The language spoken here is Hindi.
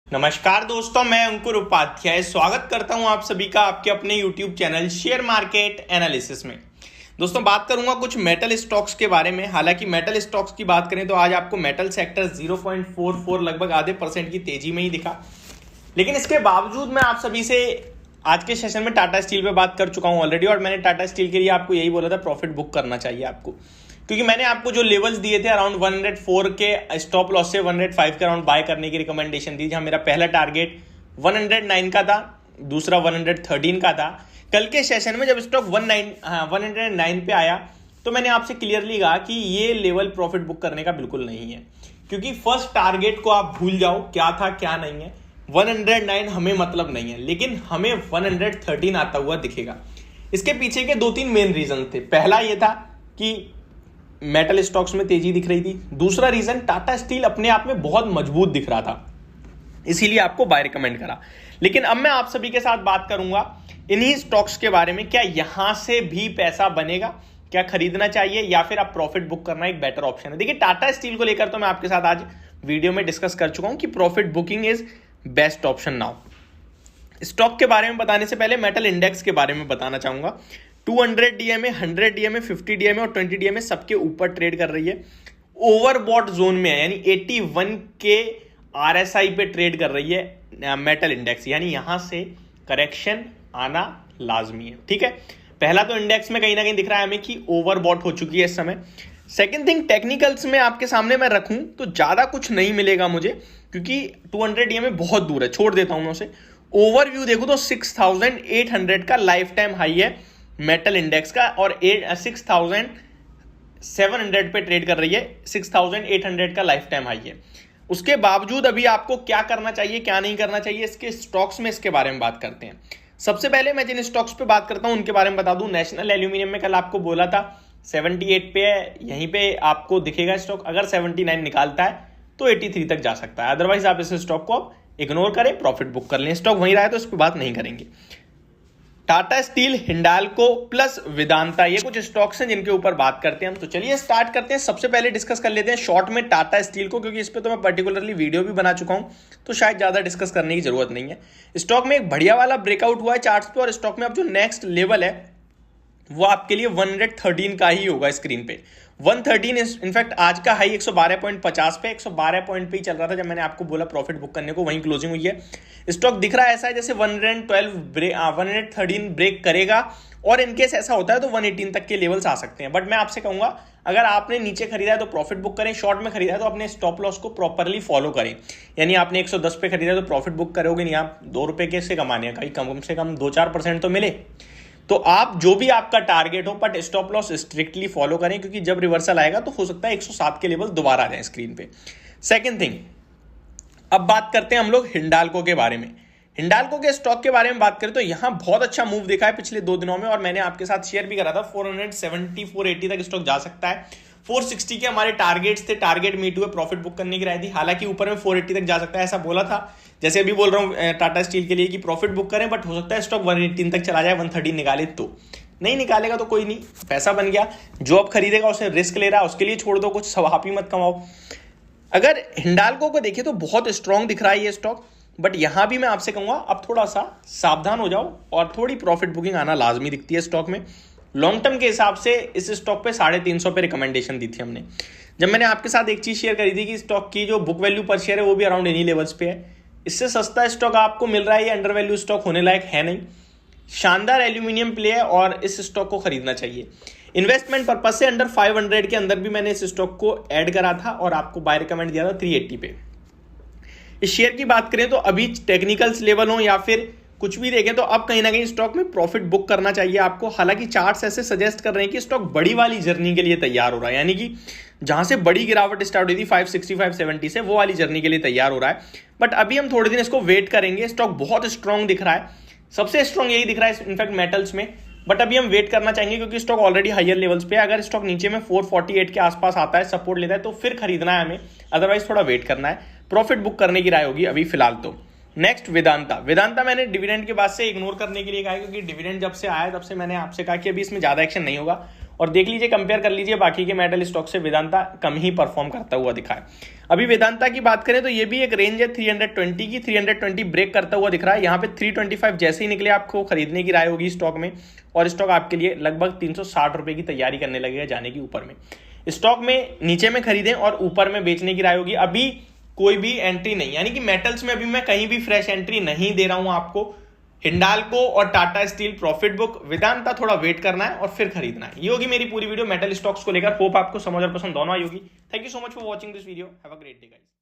नमस्कार दोस्तों, मैं अंकुर उपाध्याय स्वागत करता हूं आप सभी का आपके अपने YouTube channel share market analysis में। दोस्तों, बात करूंगा कुछ मेटल स्टॉक्स के बारे में। हालांकि मेटल स्टॉक्स की बात करें तो आज आपको मेटल सेक्टर 0.44 लगभग आधे % की तेजी में ही दिखा। लेकिन इसके बावजूद मैं आप सभी से आज के सेशन में टाटा स्टील पे बात कर चुका हूं ऑलरेडी, और मैंने टाटा स्टील के लिए आपको यही बोला था प्रॉफिट बुक करना चाहिए आपको, क्योंकि मैंने आपको जो लेवल्स दिए थे अराउंड 104 के स्टॉप लॉस से 105 के अराउंड बाय करने की रिकमेंडेशन दी, जहां मेरा पहला टारगेट 109 का था, दूसरा 113 का था। कल के सेशन में जब स्टॉक 109 पे आया तो मैंने आपसे क्लियरली कहा कि ये लेवल प्रॉफिट बुक करने का बिल्कुल नहीं है, क्योंकि फर्स्ट टारगेट को आप भूल जाओ क्या था क्या नहीं है। 109 हमें मतलब नहीं है, लेकिन हमें 113 आता हुआ दिखेगा। इसके पीछे के 2-3 मेन रीजन थे। पहला ये था कि मेटल स्टॉक्स में तेजी दिख रही थी। दूसरा रीजन, टाटा स्टील अपने आप में बहुत मजबूत दिख रहा था, इसीलिए आपको बाय रिकमेंड करा। लेकिन अब मैं आप सभी के साथ बात करूंगा इन्हीं स्टॉक्स के बारे में। क्या यहां से भी पैसा बनेगा, क्या खरीदना चाहिए, या फिर आप प्रॉफिट बुक करना एक बेटर ऑप्शन है। देखिए, टाटा स्टील को लेकर तो मैं आपके साथ आज वीडियो में डिस्कस कर चुका हूं कि profit booking is best option now. Stock के बारे में बताने से पहले मेटल इंडेक्स के बारे में बताना चाहूंगा। 200 डीएमए, 100 डीएमए, 50 डीएमए और 20 डीएमए सबके ऊपर ट्रेड कर रही है। ओवरबॉट जोन में है, यानी 81 के आरएसआई पे ट्रेड कर रही है मेटल इंडेक्स, यानी यहां से करेक्शन आना लाजमी है। ठीक है, पहला तो इंडेक्स में कहीं ना कहीं दिख रहा है हमें कि ओवरबॉट हो चुकी है इस समय। सेकेंड थिंग, टेक्निकल्स में आपके सामने मैं रखूं तो ज्यादा कुछ नहीं मिलेगा मुझे, क्योंकि 200 डीएमए बहुत दूर है, छोड़ देता हूं मैं उसे। ओवरव्यू देखो तो 6800 का लाइफ टाइम हाई है मेटल इंडेक्स का, और 6700 पे ट्रेड कर रही है। 6800 का लाइफ टाइम हाई है। उसके बावजूद अभी आपको क्या करना चाहिए क्या नहीं करना चाहिए, इसके स्टॉक्स में इसके बारे में बात करते हैं। सबसे पहले मैं जिन स्टॉक्स पे बात करता हूं उनके बारे में बता दूं। नेशनल एल्यूमिनियम में कल आपको बोला था 78 पे है, यहीं पे आपको दिखेगा स्टॉक। अगर 79 निकालता है तो 83 तक जा सकता है, अदरवाइज आप इस स्टॉक को आप इग्नोर करें, प्रॉफिट बुक कर लें। स्टॉक वहीं रहा है तो इस पर बात नहीं करेंगे। टाटा स्टील, हिंडाल्को प्लस वेदांता, ये कुछ स्टॉक्स हैं जिनके ऊपर बात करते हैं हम। तो चलिए स्टार्ट करते हैं। सबसे पहले डिस्कस कर लेते हैं शॉर्ट में टाटा स्टील को, क्योंकि इस पे तो मैं पर्टिकुलरली वीडियो भी बना चुका हूं, तो शायद ज्यादा डिस्कस करने की जरूरत नहीं है। स्टॉक में एक बढ़िया वाला ब्रेकआउट हुआ है चार्ट्स पे, और स्टॉक में अब जो नेक्स्ट लेवल है वो आपके लिए 113 का ही होगा स्क्रीन पे। 113 इनफैक्ट आज का हाई 112.50 पे, 112 पॉइंट पे ही चल रहा था जब मैंने आपको बोला प्रॉफिट बुक करने को, वहीं क्लोजिंग हुई है। स्टॉक दिख रहा है ऐसा है जैसे 113 ब्रेक करेगा, और इनकेस ऐसा होता है तो 118 तक के लेवल्स आ सकते हैं। बट मैं आपसे कहूंगा, अगर आपने नीचे खरीदा है तो प्रॉफिट बुक करें, शॉर्ट में खरीदा है तो अपने स्टॉप लॉस को प्रॉपरली फॉलो करें। यानी आपने 110 पे खरीदा है तो प्रॉफिट बुक करोगे नहीं, आप 2 रुपए कैसे कमाने हैं, कम से कम 2-4% तो मिले। तो आप जो भी आपका टारगेट हो, but stop loss strictly follow करें, क्योंकि जब रिवर्सल आएगा तो हो सकता है 107 के लेवल दोबारा आ जाए स्क्रीन पे। सेकंड थिंग, अब बात करते हैं हम लोग हिंडाल्को के बारे में। हिंडाल्को के स्टॉक के बारे में बात करें तो यहां बहुत अच्छा मूव दिखा है पिछले 2 दिनों में, और मैंने आपके साथ शेयर भी करा था 470-480 तक स्टॉक जा सकता है। 460 के हमारे टारगेट्स थे, टारगेट मीट हुए, प्रॉफिट बुक करने की राय थी। हालांकि ऊपर में 480 तक जा सकता है ऐसा बोला था। जैसे अभी बोल रहा हूं टाटा स्टील के लिए कि प्रॉफिट बुक करें, बट हो सकता है स्टॉक 118 तक चला जाए, 130 निकाले तो। नहीं निकालेगा तो कोई नहीं, पैसा बन गया। जो अब खरीदेगा उसे रिस्क ले रहा है, उसके लिए छोड़ दो, कुछ स्वाप ही मत कमाओ। अगर हिंडाल्को को देखिए तो बहुत स्ट्रांग दिख रहा है ये स्टॉक, बट यहां भी मैं आपसे कहूंगा अब थोड़ा सा सावधान हो जाओ, और थोड़ी प्रॉफिट बुकिंग आना लाजमी दिखती है स्टॉक में। लॉन्ग टर्म के हिसाब से इस स्टॉक पे 350 पे रिकमेंडेशन दी थी हमने, जब मैंने आपके साथ एक चीज शेयर करी थी कि स्टॉक की जो बुक वैल्यू पर शेयर है वो भी अराउंड इन्हीं लेवल्स पे है। इससे सस्ता स्टॉक आपको मिल रहा है, ये अंडर वैल्यू स्टॉक होने लायक है नहीं। शानदार एल्यूमिनियम प्ले है और इस स्टॉक को खरीदना चाहिए। इन्वेस्टमेंट पर्पज से अंडर 500 के अंदर भी मैंने इस स्टॉक को ऐड करा था और आपको बाय रिकमेंड दिया था 380 पे। इस शेयर की बात करें तो अभी टेक्निकल्स लेवल हो या फिर कुछ भी देखें तो अब कहीं ना कहीं स्टॉक में प्रॉफिट बुक करना चाहिए आपको। हालांकि चार्ट्स ऐसे सजेस्ट कर रहे हैं कि स्टॉक बड़ी वाली जर्नी के लिए तैयार हो रहा है, यानी कि जहां से बड़ी गिरावट स्टार्ट हुई थी 560-570 से, वो वाली जर्नी के लिए तैयार हो रहा है। बट अभी हम थोड़े दिन इसको वेट करेंगे। स्टॉक बहुत स्ट्रांग दिख रहा है, सबसे स्ट्रांग यही दिख रहा है इनफैक्ट मेटल्स में, बट अभी हम वेट करना चाहेंगे क्योंकि स्टॉक ऑलरेडी हायर लेवल्स पे है। अगर स्टॉक नीचे में 448 के आसपास आता है, सपोर्ट लेता है, तो फिर खरीदना है हमें, अदरवाइज थोड़ा वेट करना है। प्रॉफिट बुक करने की राय होगी अभी फिलहाल तो। नेक्स्ट वेदांता मैंने डिविडेंड के बाद से इग्नोर करने के लिए कहा, क्योंकि डिविडेंड जब से आया तब से मैंने आपसे कहा कि अभी इसमें ज्यादा एक्शन नहीं होगा। और देख लीजिए, कंपेयर कर लीजिए बाकी के मेटल स्टॉक से वेदांता कम ही परफॉर्म करता हुआ दिखा है। अभी वेदांता की बात करें तो ये भी एक रेंज है 320 की, 320 ब्रेक करता हुआ दिख रहा है। यहाँ पे 325 जैसे ही निकले आपको खरीदने की राय होगी स्टॉक में, और स्टॉक आपके लिए लगभग 360 रुपए की तैयारी करने लगेगा जाने की ऊपर में। स्टॉक में नीचे में खरीदें और ऊपर में बेचने की राय होगी। अभी कोई भी एंट्री नहीं, यानी कि मेटल्स में अभी मैं कहीं भी फ्रेश एंट्री नहीं दे रहा हूं आपको। हिंडाल्को और Tata steel profit book, Vedanta थोड़ा वेट करना है और फिर खरीदना है। ये होगी मेरी पूरी वीडियो मेटल स्टॉक्स को लेकर। होप आपको समझ और पसंद दोनों आई होगी। Thank you so much for watching this video. Have a great day guys.